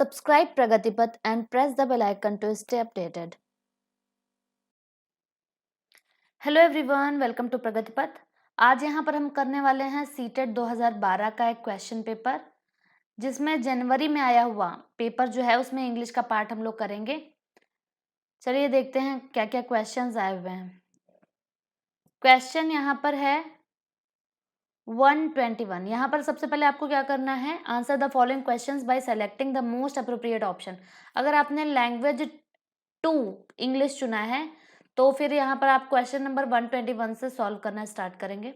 Subscribe Pragati Path and press the bell icon to stay updated. Hello everyone, welcome to Pragati Path. आज यहाँ पर हम करने वाले हैं सीटेट 2012 का एक क्वेश्चन पेपर, जिसमें जनवरी में आया हुआ पेपर जो है उसमें इंग्लिश का पार्ट हम लोग करेंगे। चलिए देखते हैं क्या क्या क्वेश्चंस आए हुए हैं। क्वेश्चन यहाँ पर है 121। यहाँ पर सबसे पहले आपको क्या करना है, answer the following questions bye selecting the most appropriate option. अगर आपने लैंग्वेज 2 इंग्लिश चुना है तो फिर यहाँ पर आप क्वेश्चन नंबर 121 से सॉल्व करना स्टार्ट करेंगे।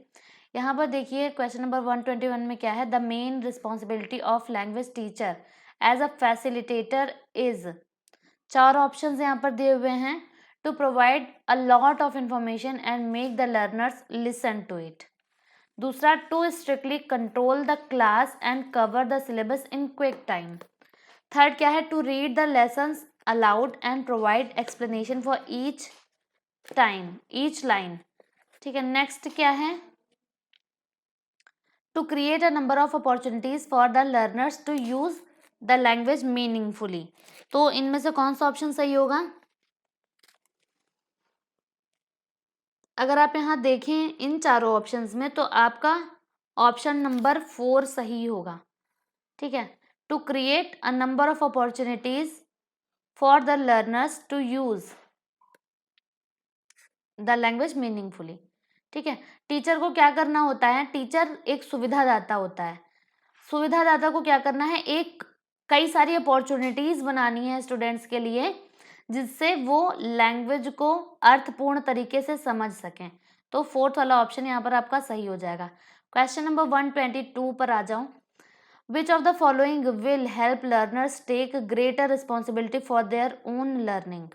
यहाँ पर देखिए क्वेश्चन नंबर 121 में क्या है, the main responsibility of language teacher as a facilitator is. 4 options यहाँ पर दिए हुए हैं। To provide a lot of information and make the learners listen to it. दूसरा, to strictly control the class and cover the syllabus in quick time. Third क्या है, to read the lessons aloud and provide explanation for each time, each line. ठीक है, next क्या है, to create a number of opportunities for the learners to use the language meaningfully. तो इनमें से कौन सा ऑप्शन सही होगा? अगर आप यहाँ देखें इन चारों ऑप्शंस में तो आपका ऑप्शन नंबर 4 सही होगा। ठीक है, to create a number of opportunities for the learners to use the language meaningfully. ठीक है, टीचर को क्या करना होता है, टीचर एक सुविधादाता होता है। सुविधादाता को क्या करना है, एक कई सारी अपॉर्चुनिटीज बनानी है स्टूडेंट्स के लिए, जिससे वो लैंग्वेज को अर्थपूर्ण तरीके से समझ सकें। तो फोर्थ वाला ऑप्शन यहाँ पर आपका सही हो जाएगा। क्वेश्चन नंबर 122 पर आ जाऊं। Which of the following will help learners take greater responsibility for their own learning.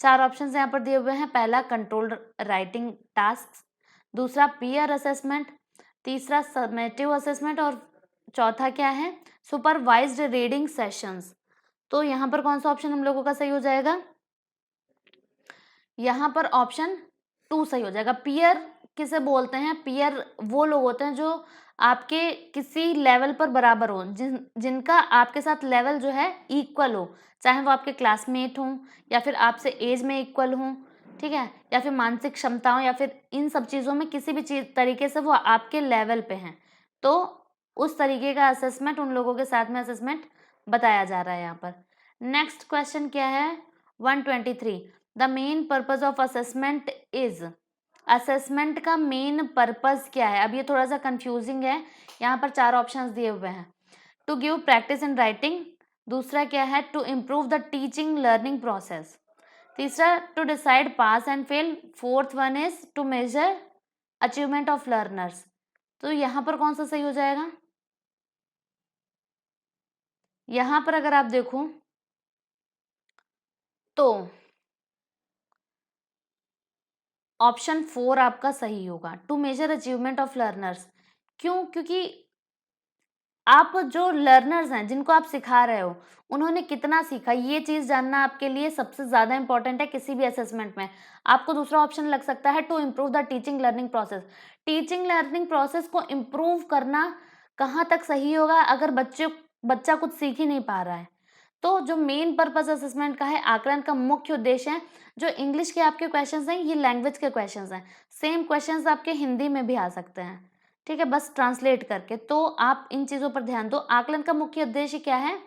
4 options यहाँ पर दिए हुए हैं। पहला, कंट्रोल्ड राइटिंग टास्क। दूसरा, पीयर असेसमेंट। तीसरा, समेटिव असेसमेंट। और चौथा क्या है, सुपरवाइज्ड रीडिंग सेशंस। तो यहाँ पर कौन सा ऑप्शन हम लोगों का सही हो जाएगा? यहाँ पर ऑप्शन 2 सही हो जाएगा। पीयर किसे बोलते हैं? पीयर वो लोग होते हैं जो आपके किसी लेवल पर बराबर हो, जिनका आपके साथ लेवल जो है इक्वल हो, चाहे वो आपके क्लासमेट हों या फिर आपसे एज में इक्वल हों। ठीक है, या फिर मानसिक क्षमताओं या फिर इन सब चीज़ों में किसी भी चीज तरीके से वो आपके लेवल पे हैं, तो उस तरीके का असेसमेंट, उन लोगों के साथ में असेसमेंट बताया जा रहा है यहाँ पर। नेक्स्ट क्वेश्चन क्या है, 123। The main purpose of assessment is. Assessment का मेन पर्पज क्या है? अब ये थोड़ा सा कंफ्यूजिंग है। यहाँ पर 4 ऑप्शंस दिए हुए हैं। To give practice in writing. दूसरा क्या है, to improve the teaching learning process. तीसरा, to decide pass and fail. Fourth one is to measure achievement of learners. तो यहाँ पर कौन सा सही हो जाएगा? यहाँ पर अगर आप देखो तो ऑप्शन 4 आपका सही होगा, to measure achievement of learners. क्यों? क्योंकि आप जो लर्नर्स हैं, जिनको आप सिखा रहे हो, उन्होंने कितना सीखा, ये चीज जानना आपके लिए सबसे ज्यादा इंपॉर्टेंट है किसी भी असेसमेंट में। आपको दूसरा ऑप्शन लग सकता है, to improve the teaching learning process. Teaching learning process को इम्प्रूव करना कहाँ तक सही होगा अगर बच्चा कुछ सीख ही नहीं पा रहा है? तो जो मेन पर्पस असेसमेंट का है, आकलन का मुख्य उद्देश्य है, जो इंग्लिश के आपके क्वेश्चंस हैं ये लैंग्वेज के क्वेश्चंस हैं। सेम क्वेश्चंस आपके हिंदी में भी आ सकते हैं। ठीक है, बस ट्रांसलेट करके। तो आप इन चीज़ों पर ध्यान दो। आकलन का मुख्य उद्देश्य क्या है?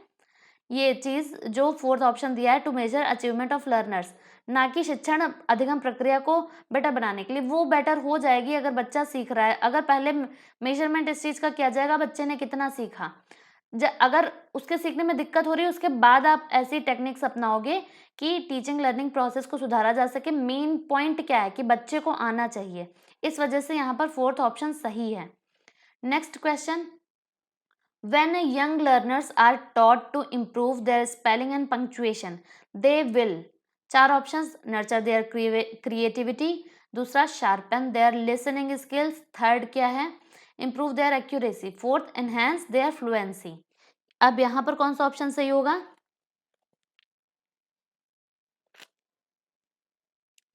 ये चीज़ जो फोर्थ ऑप्शन दिया है, to measure achievement of learners, ना कि शिक्षण अधिगम प्रक्रिया को बेटर बनाने के लिए। वो बेटर हो जाएगी अगर बच्चा सीख रहा है। अगर पहले मेजरमेंट इस चीज़ का किया जाएगा बच्चे ने कितना सीखा, अगर उसके सीखने में दिक्कत हो रही है, उसके बाद आप ऐसी टेक्निक्स अपनाओगे कि टीचिंग लर्निंग प्रोसेस को सुधारा जा सके। मेन पॉइंट क्या है कि बच्चे को आना चाहिए, इस वजह से यहाँ पर फोर्थ ऑप्शन सही है। Next question, when young learners are taught to improve their spelling and punctuation, they will। 4 options, nurture their creativity। दूसरा, sharpen their listening skills। Third क्या है, improve their accuracy। Fourth, enhance their fluency। अब यहाँ पर कौन सा option सही होगा?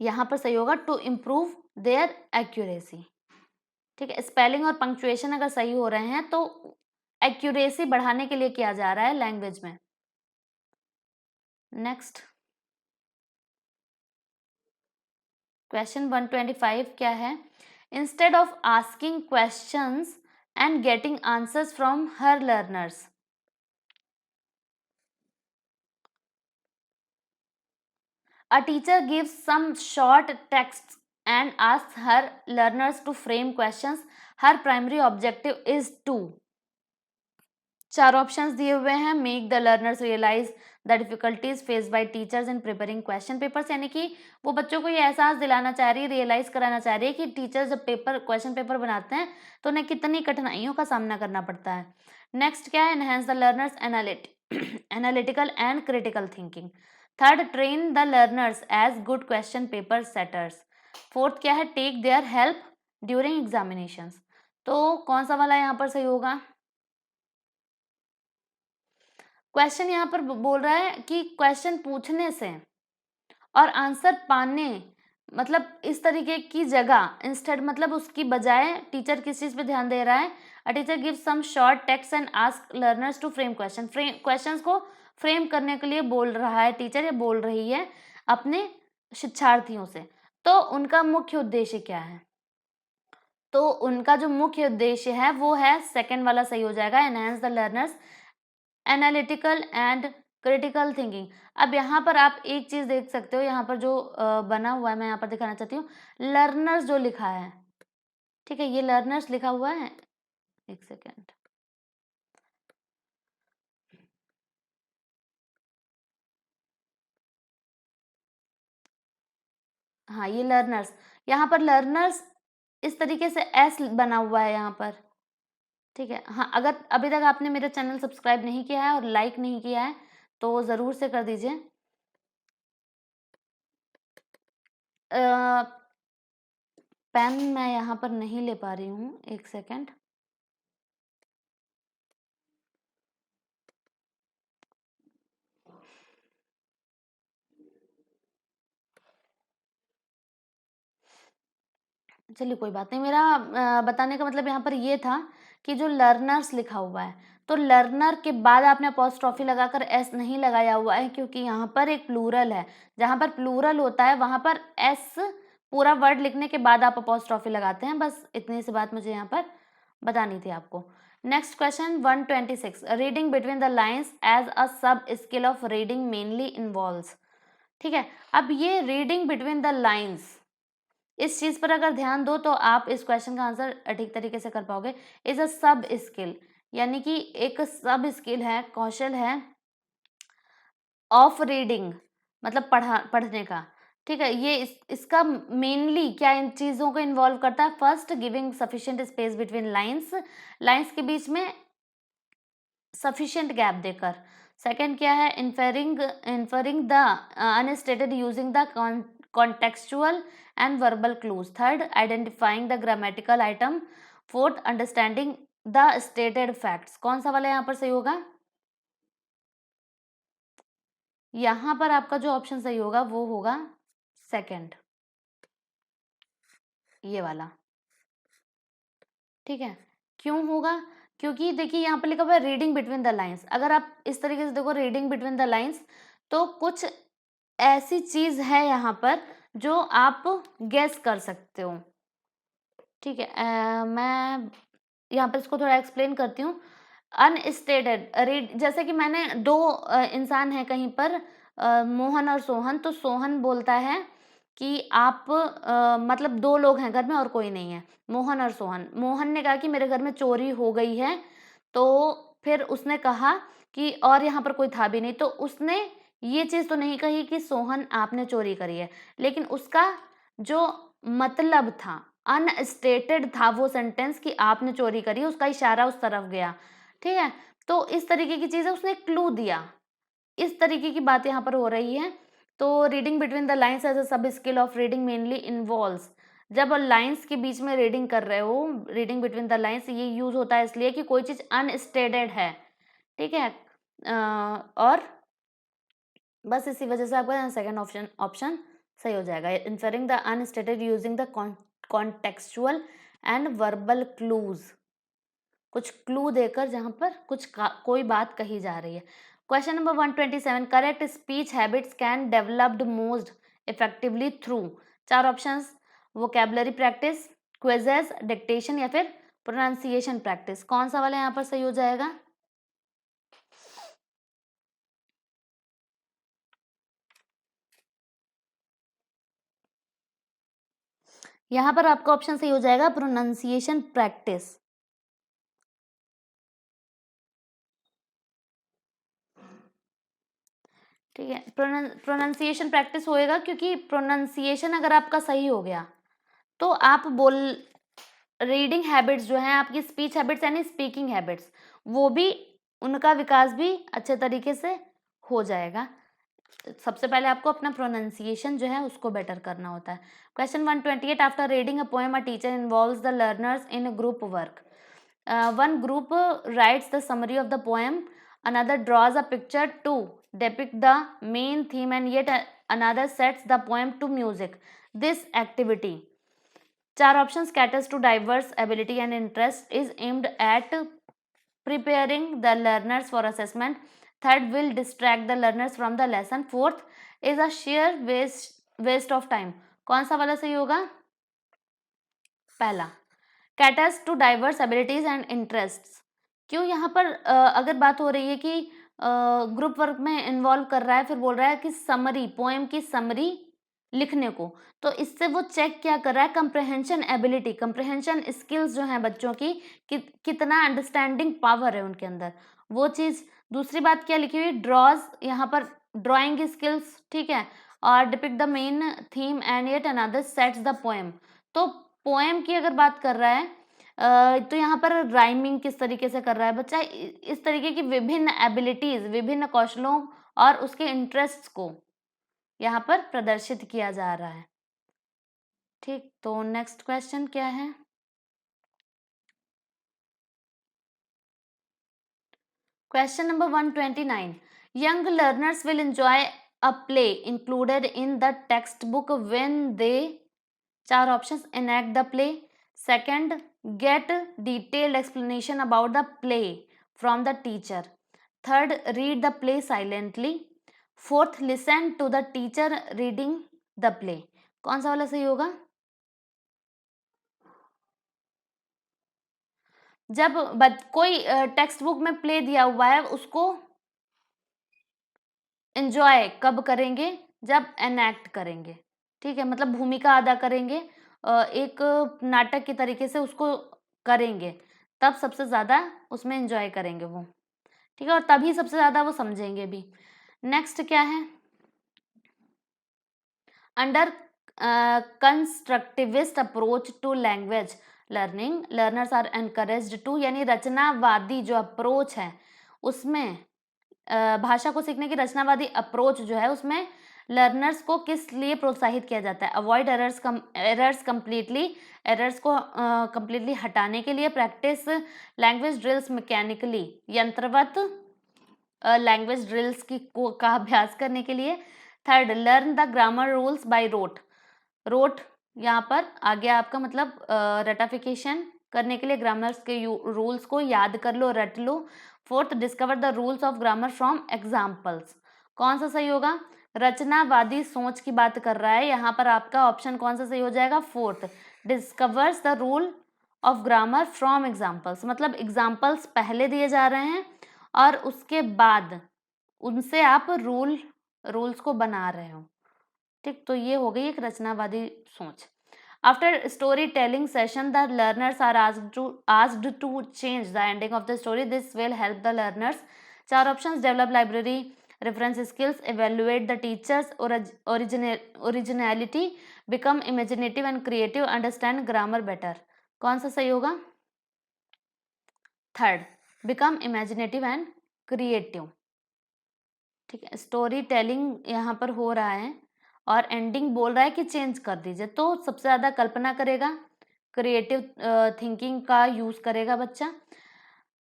यहाँ पर सही होगा, टू इम्प्रूव देयर एक्यूरेसी। ठीक है, स्पेलिंग और पंक्चुएशन अगर सही हो रहे हैं तो एक्यूरेसी बढ़ाने के लिए किया जा रहा है लैंग्वेज में। नेक्स्ट क्वेश्चन 125 क्या है? Instead of asking questions and getting answers from her learners, a teacher gives some short texts and asks her learners to frame questions. Her primary objective is to, चार options दिए हुए हैं, make the learners realise the difficulties face by teachers in preparing question papers, यानी कि वो बच्चों को ये एहसास दिलाना चाह रही है, रियलाइज कराना चाह रही है कि टीचर्स जब क्वेश्चन पेपर बनाते हैं तो उन्हें कितनी कठिनाइयों का सामना करना पड़ता है। नेक्स्ट क्या है? Enhance the learners analytical and critical thinking. Third, train the learners as good question paper setters. Fourth क्या है? Take their help during examinations. तो कौन सा वाला यहाँ पर सही होगा? क्वेश्चन यहाँ पर बोल रहा है कि क्वेश्चन पूछने से और आंसर पाने, मतलब इस तरीके की जगह, इंस्टेड मतलब उसकी बजाय टीचर किस चीज पे ध्यान दे रहा है? A teacher give some short text and ask learners to frame questions को फ्रेम करने के लिए बोल रहा है टीचर, या बोल रही है अपने शिक्षार्थियों से। तो उनका मुख्य उद्देश्य क्या है? तो उनका जो मुख्य उद्देश्य है वो है सेकंड वाला सही हो जाएगा, enhance the learners analytical and critical thinking. अब यहाँ पर आप एक चीज देख सकते हो, यहाँ पर जो बना हुआ है, मैं यहाँ पर दिखाना चाहती हूँ, लर्नर्स जो लिखा है, ठीक है, ये लर्नर्स लिखा हुआ है, एक सेकेंड, हाँ ये लर्नर्स, यहाँ पर लर्नर्स इस तरीके से एस बना हुआ है यहाँ पर, ठीक है। हाँ, अगर अभी तक आपने मेरा चैनल सब्सक्राइब नहीं किया है और लाइक नहीं किया है तो ज़रूर से कर दीजिए। पेन मैं यहाँ पर नहीं ले पा रही हूँ, एक सेकेंड। चलिए कोई बात नहीं, मेरा बताने का मतलब यहाँ पर ये था कि जो लर्नर्स लिखा हुआ है, तो लर्नर के बाद आपने अपॉस्ट्रॉफी लगाकर एस नहीं लगाया हुआ है, क्योंकि यहाँ पर एक प्लूरल है। जहाँ पर प्लूरल होता है वहाँ पर एस पूरा वर्ड लिखने के बाद आप अपॉस्ट्रॉफी लगाते हैं। बस इतनी सी बात मुझे यहाँ पर बतानी थी आपको। Next question 126, reading between the lines as a sub skill of reading mainly involves. ठीक है, अब ये रीडिंग बिटवीन द लाइन्स, इस चीज पर अगर ध्यान दो तो आप इस क्वेश्चन का आंसर ठीक तरीके से कर पाओगे। इज अ सब स्किल, यानी कि एक सब स्किल है, कौशल है, ऑफ रीडिंग मतलब पढ़ने का। ठीक है, ये इसका मेनली क्या इन चीजों को इन्वॉल्व करता है? First, giving sufficient space between lines, lines के बीच में सफिशिएंट गैप देकर। सेकंड क्या है? Inferring the unstated using the contextual and verbal clues. Third, identifying the grammatical item. Fourth, understanding the stated facts. कौन सा वाला यहाँ पर सही होगा? यहाँ पर आपका जो ऑप्शन सही होगा वो होगा सेकंड, ये वाला। ठीक है, क्यों होगा? क्योंकि देखिए यहाँ पर लिखा हुआ है रीडिंग बिटवीन द लाइंस। अगर आप इस तरीके से देखो रीडिंग बिटवीन द लाइंस, तो कुछ ऐसी चीज है यहाँ पर जो आप गेस कर सकते हो। ठीक है, मैं यहाँ पर इसको थोड़ा एक्सप्लेन करती हूँ। अनस्टेटेड रीड, जैसे कि मैंने दो इंसान है कहीं पर, मोहन और सोहन, तो सोहन बोलता है कि आप मतलब दो लोग हैं घर में और कोई नहीं है, मोहन और सोहन। मोहन ने कहा कि मेरे घर में चोरी हो गई है, तो फिर उसने कहा कि और यहाँ पर कोई था भी नहीं, तो उसने ये चीज़ तो नहीं कही कि सोहन आपने चोरी करी है, लेकिन उसका जो मतलब था, अनस्टेटेड था वो सेंटेंस कि आपने चोरी करी, उसका इशारा उस तरफ गया। ठीक है, तो इस तरीके की चीज़ है, उसने क्लू दिया। इस तरीके की बात यहाँ पर हो रही है। तो reading between the lines as a sub skill of reading mainly involves, जब लाइन्स के बीच में रीडिंग कर रहे हो, रीडिंग बिटवीन द लाइन्स, ये यूज होता है इसलिए कि कोई चीज़ अनस्टेटेड है। ठीक है, और बस इसी वजह से आपका सेकंड ऑप्शन सही हो जाएगा। Inferring the unstated using the contextual and verbal clues, कुछ क्लू देकर जहाँ पर कोई बात कही जा रही है। Question number 127, correct speech habits can developed most effectively through. 4 options, vocabulary practice, quizzes, dictation या फिर प्रोनाउंसिएशन प्रैक्टिस। कौन सा वाला यहाँ पर सही हो जाएगा? यहाँ पर आपका ऑप्शन सही हो जाएगा प्रोनाउंसिएशन प्रैक्टिस। ठीक है, प्रोनाउंसिएशन प्रैक्टिस होएगा क्योंकि प्रोनाउंसिएशन अगर आपका सही हो गया तो आप रीडिंग हैबिट्स जो हैं आपकी, स्पीच हैबिट्स यानी स्पीकिंग हैबिट्स, वो भी, उनका विकास भी अच्छे तरीके से हो जाएगा। सबसे पहले आपको अपना प्रोनाउंसिएशन जो है उसको बेटर करना होता है। Question 128, after reading a poem a teacher involves the learners in group work. One group rights the summary of the poem, another draws a picture to depict the main theme, and yet another sets the poem to music. This activity, 4 options, caters to diverse ability and interest, is aimed at preparing the learners for assessment. Third, will distract the learners from the lesson. Fourth, is a sheer waste of time. कौन सा वाला सही होगा? पहला, caters to diverse abilities and interests. क्यों यहाँ पर अगर बात हो रही है कि ग्रुप वर्क में इन्वॉल्व कर रहा है, फिर बोल रहा है कि समरी, पोएम की समरी लिखने को, तो इससे वो चेक क्या कर रहा है? कंप्रहेंशन एबिलिटी, कंप्रहेंशन स्किल्स जो हैं बच्चों की, कितना अंडरस्टैंडिंग पावर है उनके अंदर, वो चीज़। दूसरी बात क्या लिखी हुई? ड्रॉज, यहाँ पर ड्राइंग स्किल्स, ठीक है, और depict the main theme and yet another sets the poem. तो पोएम की अगर बात कर रहा है तो यहाँ पर राइमिंग किस तरीके से कर रहा है बच्चा, इस तरीके की विभिन्न एबिलिटीज, विभिन्न कौशलों और उसके इंटरेस्ट्स को यहाँ पर प्रदर्शित किया जा रहा है। ठीक, तो नेक्स्ट क्वेश्चन क्या है? Question number 129, young learners will enjoy a play included in the text book when they, 4 options, enact the play. Second, get detailed explanation about the play from the teacher. Third, read the play silently. Fourth, listen to the teacher reading the play. कौन सा वाला सही होगा? जब कोई text book में play दिया हुआ है, उसको एंजॉय कब करेंगे? जब एनैक्ट करेंगे, ठीक है, मतलब भूमिका अदा करेंगे, एक नाटक के तरीके से उसको करेंगे, तब सबसे ज़्यादा उसमें एंजॉय करेंगे वो, ठीक है, और तभी सबसे ज़्यादा वो समझेंगे भी। नेक्स्ट क्या है? Under constructivist approach to language learning, learners are encouraged to, यानी रचनावादी जो अप्रोच है उसमें, भाषा को सीखने की रचनावादी अप्रोच जो है उसमें लर्नर्स को किस लिए प्रोत्साहित किया जाता है? अवॉइड एरर्स कंप्लीटली, एरर्स को कंप्लीटली हटाने के लिए। प्रैक्टिस लैंग्वेज ड्रिल्स मैकेनिकली, यंत्रवत लैंग्वेज ड्रिल्स का अभ्यास करने के लिए। Third, learn the grammar rules by rote, rote यहाँ पर आ गया आपका मतलब रटाफिकेशन करने के लिए ग्रामर्स के रूल्स को याद कर लो, रट लो। Fourth, discover the rules of grammar from examples. कौन सा सही होगा? रचनावादी सोच की बात कर रहा है, यहाँ पर आपका ऑप्शन कौन सा सही हो जाएगा? Fourth, discovers the rule of grammar from examples, मतलब एग्जाम्पल्स पहले दिए जा रहे हैं और उसके बाद उनसे आप रूल्स को बना रहे हो, ठीक, तो ये हो गई एक रचनावादी सोच। After story telling session the learners are asked to change the ending of the story, this will help the learners. 4 options, develop library reference skills, evaluate the teachers originality, become imaginative and creative, understand grammar better। कौन सा सही होगा? Third, become imaginative and creative, ठीक है। Story telling यहाँ पर हो रहा है और एंडिंग बोल रहा है कि चेंज कर दीजिए, तो सबसे ज़्यादा कल्पना करेगा, क्रिएटिव थिंकिंग का यूज़ करेगा बच्चा।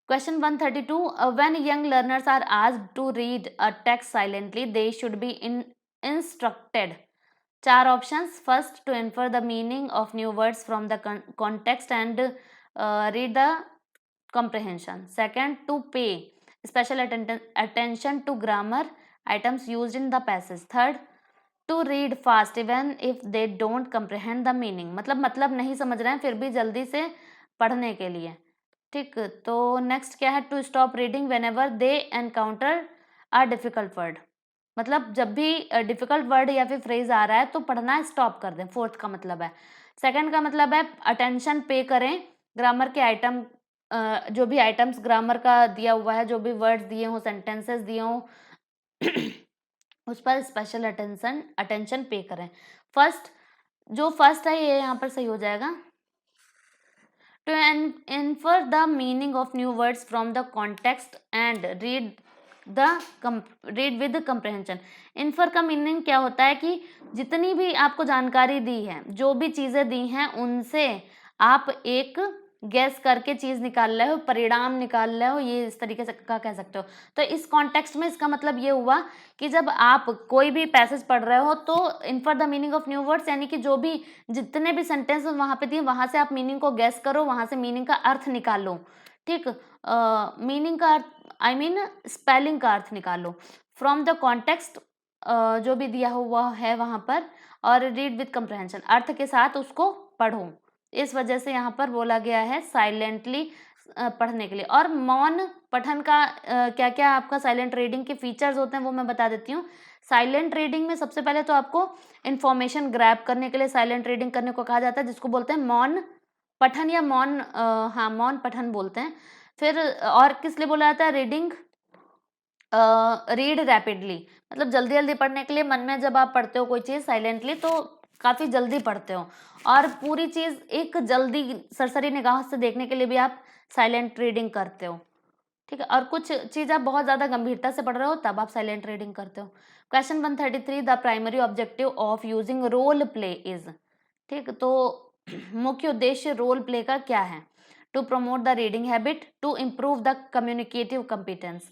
Question 132, when young learners are asked to read a text silently, they should be instructed। 4 options, first, to infer the meaning of new words from the context and read the comprehension। Second, to pay special attention to grammar items used in the passage. Third, to read fast even if they don't comprehend the meaning. मतलब नहीं समझ रहे हैं फिर भी जल्दी से पढ़ने के लिए, ठीक। तो नेक्स्ट क्या है, to stop reading whenever they encounter a difficult word. मतलब जब भी डिफिकल्ट वर्ड या फिर फ्रेज आ रहा है तो पढ़ना स्टॉप कर दें, फोर्थ का मतलब है। सेकंड का मतलब है अटेंशन पे करें ग्रामर के आइटम, जो भी आइटम्स ग्रामर का दिया हुआ है, जो भी वर्ड्स दिए हों, सेंटेंसेस दिए हों उस पर स्पेशल अटेंशन पे करें। फर्स्ट है ये यहाँ पर सही हो जाएगा। To infer the meaning of new words from the context and read with comprehension. Infer का मीनिंग क्या होता है कि जितनी भी आपको जानकारी दी है, जो भी चीजें दी हैं, उनसे आप एक गैस करके चीज निकाल रहे हो, परिणाम निकाल रहे हो, ये इस तरीके से का कह सकते हो। तो इस कॉन्टेक्स्ट में इसका मतलब ये हुआ कि जब आप कोई भी पैसेज पढ़ रहे हो तो infer the meaning of new words, यानी कि जो भी जितने भी सेंटेंस वहां पे दिए वहां से आप मीनिंग को गैस करो, वहां से मीनिंग का अर्थ निकालो, ठीक। मीनिंग का स्पेलिंग का अर्थ निकालो फ्रॉम द कॉन्टेक्स्ट, जो भी दिया हुआ है वहां पर, और रीड विद कंप्रहेंशन, अर्थ के साथ उसको पढ़ो। इस वजह से यहाँ पर बोला गया है साइलेंटली पढ़ने के लिए। और मौन पठन का क्या क्या आपका साइलेंट रीडिंग के फीचर्स होते हैं वो मैं बता देती हूँ। साइलेंट रीडिंग में सबसे पहले तो आपको इन्फॉर्मेशन ग्रैब करने के लिए साइलेंट रीडिंग करने को कहा जाता है, जिसको बोलते हैं मौन पठन या मौन पठन बोलते हैं। फिर और किस लिए बोला जाता है, रीड रैपिडली, मतलब जल्दी जल्दी पढ़ने के लिए। मन में जब आप पढ़ते हो कोई चीज साइलेंटली तो काफी जल्दी पढ़ते हो, और पूरी चीज एक जल्दी सरसरी निगाह से देखने के लिए भी आप साइलेंट रीडिंग करते हो, ठीक है। और कुछ चीज आप बहुत ज्यादा गंभीरता से पढ़ रहे हो तब आप साइलेंट रीडिंग करते हो। Question 133, the primary objective of using role play is, ठीक। तो मुख्य उद्देश्य रोल प्ले का क्या है, to promote the reading habit, to improve the communicative competence,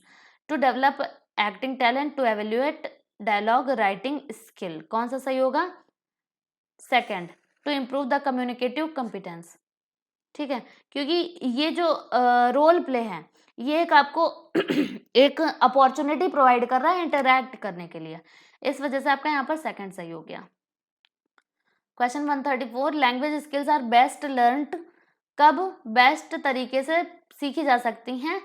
to develop acting talent, to evaluate dialogue writing skill. कौन सा सही होगा, second, to improve the communicative competence, ठीक है। क्योंकि ये जो रोल प्ले है ये एक आपको एक अपॉर्चुनिटी प्रोवाइड कर रहा है इंटरैक्ट करने के लिए, इस वजह से आपका यहाँ पर सेकंड सही हो गया। Question 134, language skills are best learned, कब बेस्ट तरीके से सीखी जा सकती हैं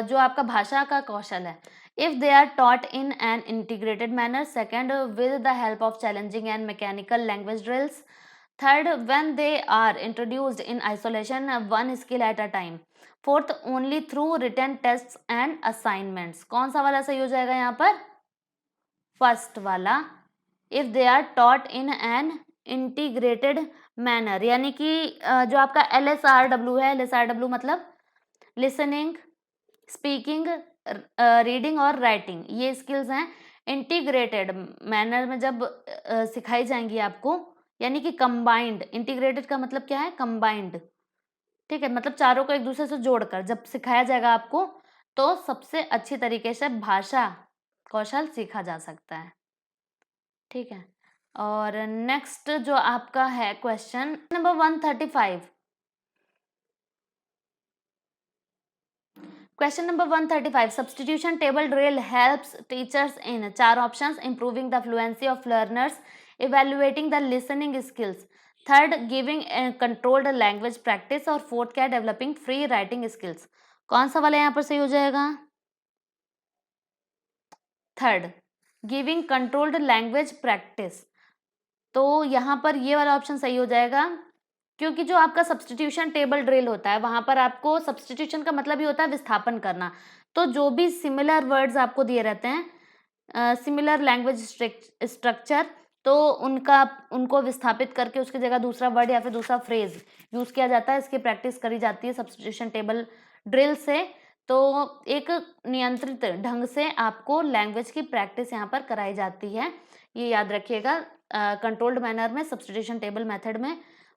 जो आपका भाषा का कौशल है। If they are taught in an integrated manner, second with the help of challenging and mechanical language drills, third when they are introduced in isolation one skill at a time, fourth only through written test and assignments. कौन सा वाला सही हो जाएगा यहाँ पर, first वाला, if they are taught in an integrated manner, यानी कि जो आपका LSRW है, LSRW मतलब लिसनिंग, स्पीकिंग, रीडिंग और राइटिंग, ये स्किल्स हैं इंटीग्रेटेड मैनर में जब सिखाई जाएंगी आपको, यानी कि कंबाइंड। इंटीग्रेटेड का मतलब क्या है, कंबाइंड, ठीक है। मतलब चारों को एक दूसरे से जोड़कर जब सिखाया जाएगा आपको तो सबसे अच्छी तरीके से भाषा कौशल सीखा जा सकता है, ठीक है। और नेक्स्ट जो आपका है question number 135, question number 135, substitution table drill helps teachers in, चार options, improving the fluency of learners, evaluating the listening skills, third giving controlled language practice, और फोर्थ क्या, डेवलपिंग फ्री राइटिंग स्किल्स। कौन सा वाला यहाँ पर सही हो जाएगा, third, giving controlled language practice. तो यहाँ पर ये वाला ऑप्शन सही हो जाएगा, क्योंकि जो आपका सब्स्टिट्यूशन टेबल ड्रिल होता है वहां पर आपको, सब्स्टिट्यूशन का मतलब ही होता है विस्थापन करना। तो जो भी सिमिलर वर्ड्स आपको दिए रहते हैं, सिमिलर लैंग्वेज स्ट्रक्चर, तो उनको विस्थापित करके उसकी जगह दूसरा वर्ड या फिर दूसरा फ्रेज यूज किया जाता है। इसकी प्रैक्टिस करी जाती है सब्स्टिट्यूशन टेबल ड्रिल से। तो एक नियंत्रित ढंग से आपको लैंग्वेज की प्रैक्टिस यहाँ पर कराई जाती है, ये याद रखिएगा। कंट्रोल्ड मैनर में सब्स्टिट्यूशन टेबल मेथड में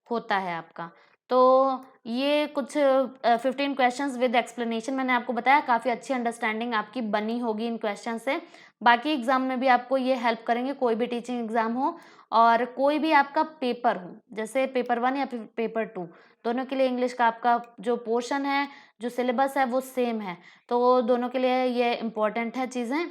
होता है आपका। तो ये कुछ 15 क्वेश्चंस विद एक्सप्लेनेशन मैंने आपको बताया, काफ़ी अच्छी अंडरस्टैंडिंग आपकी बनी होगी इन क्वेश्चन से। बाकी एग्ज़ाम में भी आपको ये हेल्प करेंगे, कोई भी टीचिंग एग्ज़ाम हो और कोई भी आपका पेपर हो, जैसे पेपर 1 या फिर पेपर 2, दोनों के लिए इंग्लिश का आपका जो पोर्शन है, जो सिलेबस है वो सेम है। तो दोनों के लिए ये इम्पोर्टेंट है चीज़ें।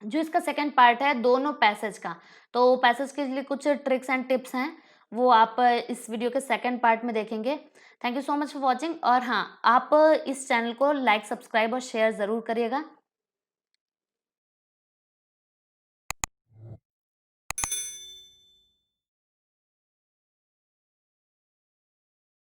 जो इसका सेकंड पार्ट है दोनों पैसेज का, तो पैसेज के लिए कुछ ट्रिक्स एंड टिप्स हैं, वो आप इस वीडियो के सेकंड पार्ट में देखेंगे। Thank you so much for watching. और हाँ, आप इस चैनल को लाइक, सब्सक्राइब और शेयर ज़रूर करिएगा।